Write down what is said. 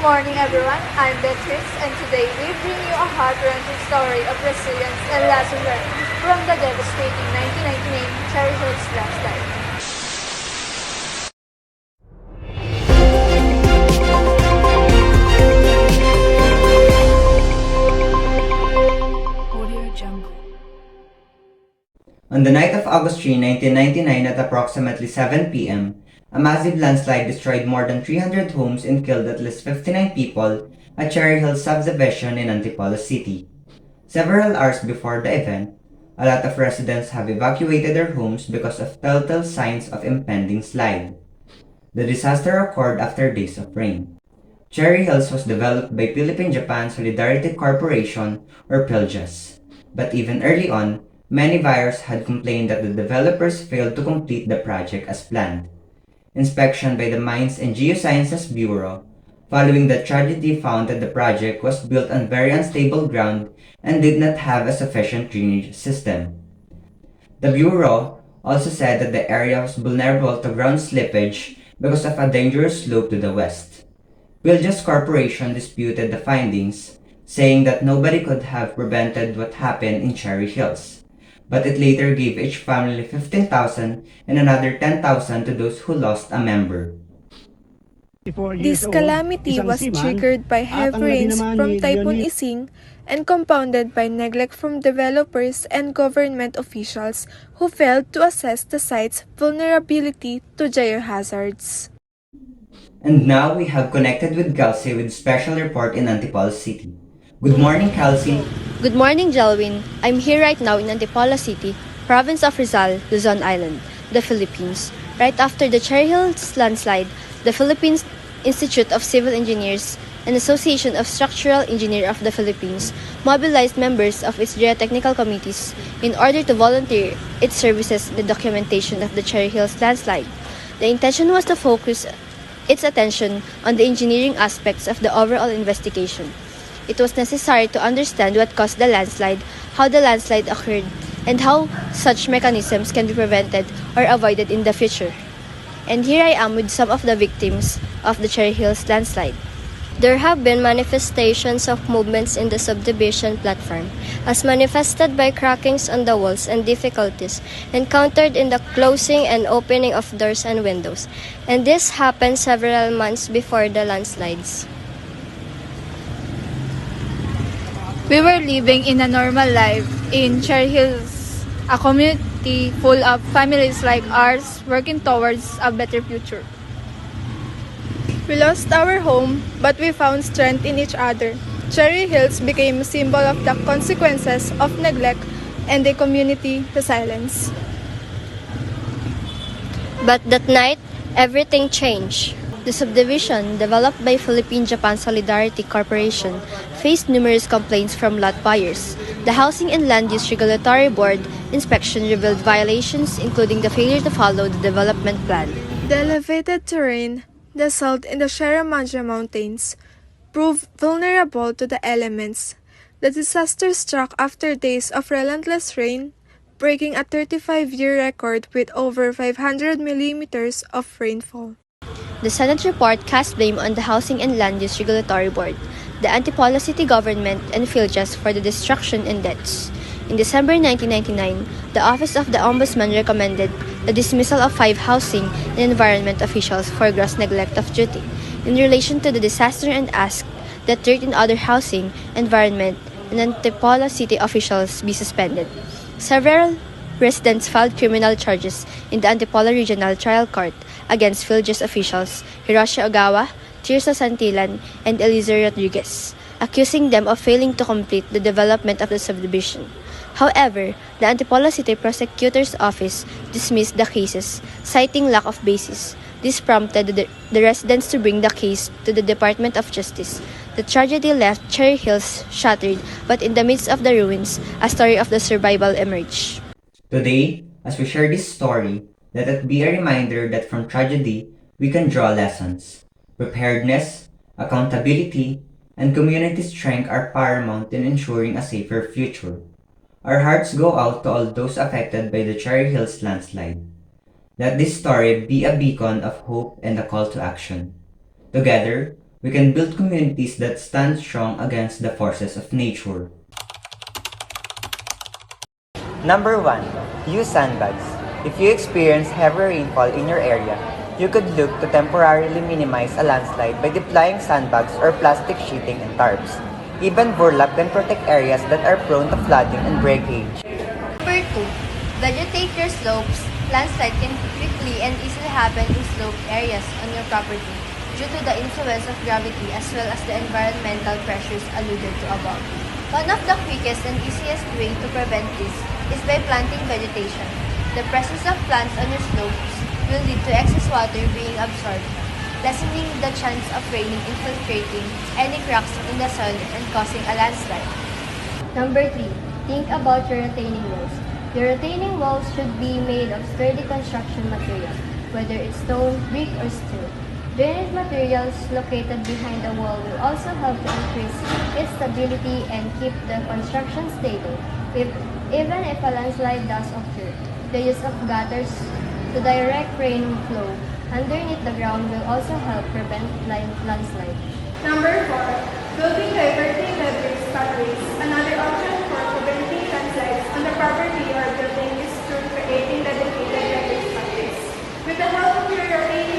morning, everyone. I'm Beatrice, and today we bring you a heart-wrenching story of resilience and lesson learned from the devastating 1999 Cherry Hills landslide. On the night of August 3, 1999 at approximately 7 p.m., a massive landslide destroyed more than 300 homes and killed at least 59 people at Cherry Hill subdivision in Antipolo City. Several hours before the event, a lot of residents have evacuated their homes because of telltale signs of impending slide. The disaster occurred after days of rain. Cherry Hills was developed by Philippine-Japan Solidarity Corporation or PILJAS, but even early on, many buyers had complained that the developers failed to complete the project as planned. Inspection by the Mines and Geosciences Bureau following the tragedy found that the project was built on very unstable ground and did not have a sufficient drainage system. The Bureau also said that the area was vulnerable to ground slippage because of a dangerous slope to the west. Wiljas Corporation disputed the findings, saying that nobody could have prevented what happened in Cherry Hills, but it later gave each family 15,000 and another 10,000 to those who lost a member. This calamity was triggered by heavy rains from Typhoon Ising and compounded by neglect from developers and government officials who failed to assess the site's vulnerability to geohazards. And now we have connected with Kelsey with special report in Antipolo City. Good morning, Kelsey. Good morning, Jelwin. I'm here right now in Antipolo City, province of Rizal, Luzon Island, the Philippines. Right after the Cherry Hills landslide, the Philippines Institute of Civil Engineers and Association of Structural Engineers of the Philippines mobilized members of its geotechnical committees in order to volunteer its services in the documentation of the Cherry Hills landslide. The intention was to focus its attention on the engineering aspects of the overall investigation. It was necessary to understand what caused the landslide, how the landslide occurred, and how such mechanisms can be prevented or avoided in the future. And here I am with some of the victims of the Cherry Hills landslide. There have been manifestations of movements in the subdivision platform, as manifested by crackings on the walls and difficulties encountered in the closing and opening of doors and windows, and this happened several months before the landslides. We were living in a normal life in Cherry Hills, a community full of families like ours working towards a better future. We lost our home, but we found strength in each other. Cherry Hills became a symbol of the consequences of neglect and the community resilience. But that night, everything changed. The subdivision, developed by Philippine-Japan Solidarity Corporation, faced numerous complaints from lot buyers. The Housing and Land Use Regulatory Board inspection revealed violations, including the failure to follow the development plan. The elevated terrain, the salt in the Sierra Madre Mountains, proved vulnerable to the elements. The disaster struck after days of relentless rain, breaking a 35-year record with over 500 millimeters of rainfall. The Senate report cast blame on the Housing and Land Use Regulatory Board, the Antipolo City government, and PhilJAS for the destruction and deaths. In December 1999, the Office of the Ombudsman recommended the dismissal of 5 housing and environment officials for gross neglect of duty in relation to the disaster and asked that 13 other housing, environment, and Antipolo City officials be suspended. Several residents filed criminal charges in the Antipolo Regional Trial Court against PhilJAS officials Hiroshi Ogawa, Tirso Santillan, and Eliezer Rodriguez, accusing them of failing to complete the development of the subdivision. However, the Antipolo City Prosecutor's Office dismissed the cases, citing lack of basis. This prompted the residents to bring the case to the Department of Justice. The tragedy left Cherry Hills shattered, but in the midst of the ruins, a story of the survival emerged. Today, as we share this story, let it be a reminder that from tragedy, we can draw lessons. Preparedness, accountability, and community strength are paramount in ensuring a safer future. Our hearts go out to all those affected by the Cherry Hills landslide. Let this story be a beacon of hope and a call to action. Together, we can build communities that stand strong against the forces of nature. Number 1. Use sandbags. If you experience heavy rainfall in your area, you could look to temporarily minimize a landslide by deploying sandbags or plastic sheeting and tarps. Even burlap can protect areas that are prone to flooding and breakage. Number 2. Vegetate your slopes. Landslide can quickly and easily happen in sloped areas on your property due to the influence of gravity as well as the environmental pressures alluded to above. One of the quickest and easiest way to prevent this is by planting vegetation. The presence of plants on your slopes will lead to excess water being absorbed, lessening the chance of rain infiltrating any cracks in the soil and causing a landslide. Number 3. Think about your retaining walls. Your retaining walls should be made of sturdy construction material, whether it's stone, brick, or steel. Drainage materials located behind the wall will also help to increase its stability and keep the construction stable. Even if a landslide does occur, the use of gutters to direct rain flow underneath the ground will also help prevent landslide. Number 4. Building diverting debris pathways. Another option for preventing landslides on the property you are building is through creating dedicated debris pathways. With the help of your retaining